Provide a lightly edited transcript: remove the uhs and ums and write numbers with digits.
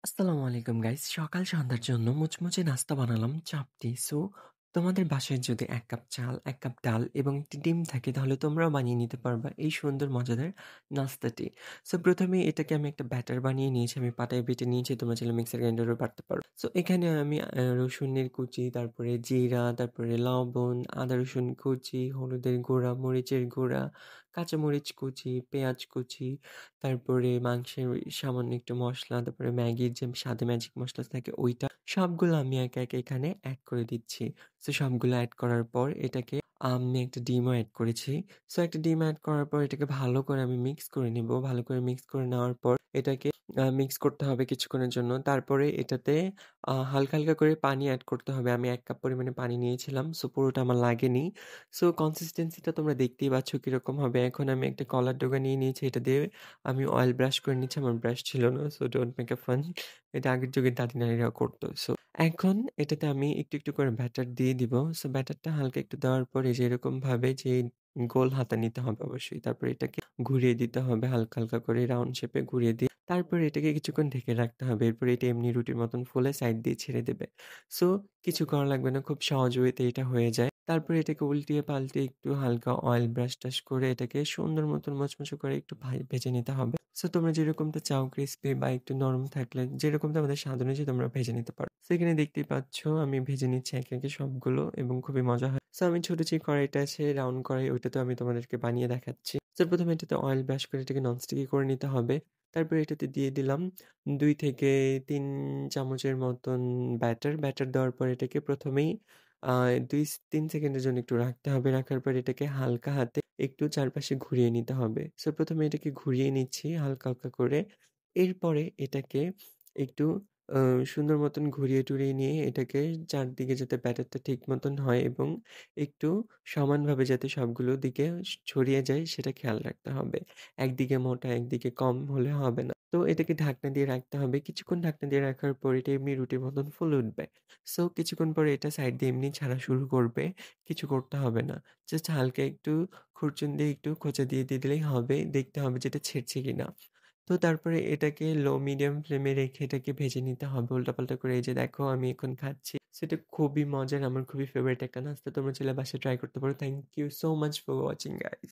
আসসালামু আলাইকুম গাইস। সকাল সন্ধ্যার জন্য মুচমুচে নাস্তা বানালাম চাপটি। তোমাদের বাসায় যদি ১ কাপ চাল, ১ কাপ ডাল এবং ১ টি ডিম থাকে তাহলে তোমরাও বানিয়ে নিতে পারবা এই সুন্দর মজাদার নাস্তাটি। ১ম এ এটাকে আমি একটা ব্যাটার বানিয়ে নিয়েছি। আমি পাটায় বেটে নিয়েছি। তোমরা চাইলে মিক্সার গ্রাইন্ডারেও বাটতে পারো। এখানে আমি রসুনের কুচি, তারপরে জিরা, তারপরে লবণ, আদা রসুন কুচি, হলুদের গুঁড়া, মরিচের গুঁড়া, কাঁচামরিচ কুচি, পেঁয়াজ কুচি, তারপরে মাংসের ওই সামান্য একটু মসলা, তারপরে ম্যাগির যে স্বাদে ম্যাজিক মসলা থাকে ওইটা, সবগুলো আমি একে, একে এখানে এড করে দিচ্ছি। সবগুলো এড করার পর এটাকে আমি একটা ডিমও এড করেছি। একটা ডিম এড করার পর এটাকে ভালো করে আমি মিক্স করে নিবো। ভালো করে মিক্স করে নেওয়ার পর এটাকে মিক্স করতে হবে কিছুক্ষণের জন্য। তারপরে এটাতে হালকা, হালকা করে পানি এড করতে হবে। আমি ১ কাপ পরিমাণে পানি নিয়েছিলাম। পুরোটা আমার লাগেনি। কনসিস্টেন্সিটা তোমরা দেখতেই পাচ্ছ কিরকম হবে। এখন আমি একটা কলার ডোগা নিয়ে নিয়েছি। এটা দিয়ে আমি অয়েল ব্রাশ করে নিচ্ছি। আমার ব্রাশ ছিল না। Don't make a fun. এটা আগের যুগের দাদি-নানিরা করত। এখন এটাতে আমি একটু, একটু করে ব্যাটার দিয়ে দিব। ব্যাটারটা হালকা একটু দেওয়ার পর এই যে এরকমভাবে যে গোল হাতা নিতে হবে অবশ্যই। তারপরে এটাকে ঘুরিয়ে দিতে হবে হালকা, হালকা করে রাউন্ড শেপে ঘুরিয়ে দিয়ে তারপরে এটাকে কিছুক্ষণ ঢেকে রাখতে হবে। এরপরে এটা এমনি রুটির মতন ফুলে সাইড দিয়ে ছেড়ে দেবে। সো কিছু করা লাগবে না। খুব সহজ ওয়েতে এটা হয়ে যায়। তারপরে এটাকে উল্টিয়ে পাল্টিয়ে একটু হালকা অয়েল ব্রাশ-টাশ করে এটাকে সুন্দর মতন মুচমুচে করে একটু ভেজে নিতে হবে। তোমরা যেরকমটা চাও ক্রিসপি বা একটু নরম থাকলে যেরকমটা তোমাদের স্বাদ অনুযায়ী তোমরা ভেজে নিতে পারো। এখানে দেখতেই পাচ্ছ আমি ভেজে নিচ্ছি একে, একে সবগুলো এবং খুবই মজা হয়। আমি ছোট যে কড়াইটা আছে রাউন্ড কড়াই ওইটাতেও আমি তোমাদেরকে বানিয়ে দেখাচ্ছি। ১ম এ এটাতে অয়েল ব্রাশ করে এটাকে ননস্টিকি করে নিতে হবে। তারপরে এটাতে দিয়ে দিলাম ২ থেকে ৩ চামচের মতন ব্যাটার। ব্যাটার দেওয়ার পর এটাকে ১ম এই ২-৩ সেকেন্ডের জন্য একটু রাখতে হবে। রাখার পর এটাকে হালকা হাতে একটু চারপাশে ঘুরিয়ে নিতে হবে। ১ম এ এটাকে ঘুরিয়ে নিচ্ছি হালকা, হালকা করে। এরপরে এটাকে একটু আ সুন্দর মতন ঘুরিয়ে-টুরিয়ে নিয়ে এটাকে চারদিকে যাতে ব্যাটারটা ঠিক মতন হয় এবং একটু সমানভাবে যাতে সবগুলো দিকে ছড়িয়ে যায় সেটা খেয়াল রাখতে হবে। একদিকে মোটা, একদিকে কম হলে হবে না। এটাকে ঢাকনা দিয়ে রাখতে হবে। কিছুক্ষণ ঢাকনা দিয়ে রাখার পর এটা এমনি রুটির মতন ফুলে উঠবে। কিছুক্ষণ পরে এটা সাইড দিয়ে এমনি ছাড়া শুরু করবে। কিছু করতে হবে না। জাস্ট হালকা একটু খুরচুন দিয়ে একটু খোঁচা দিয়ে দিলেই হবে। দেখতে হবে যে এটা ছেড়ছে কিনা। তারপরে এটাকে লো মিডিয়াম ফ্লেমে রেখে এটাকে ভেজে নিতে হবে উল্টাপাল্টা করে। এই যে দেখো আমি এখন খাচ্ছি। এটা খুবই মজার। আমার খুবই ফেভারিট একটা নাস্তা। তোমরা চাইলে বাসায় ট্রাই করতে পারো। Thank you so much for watching guys.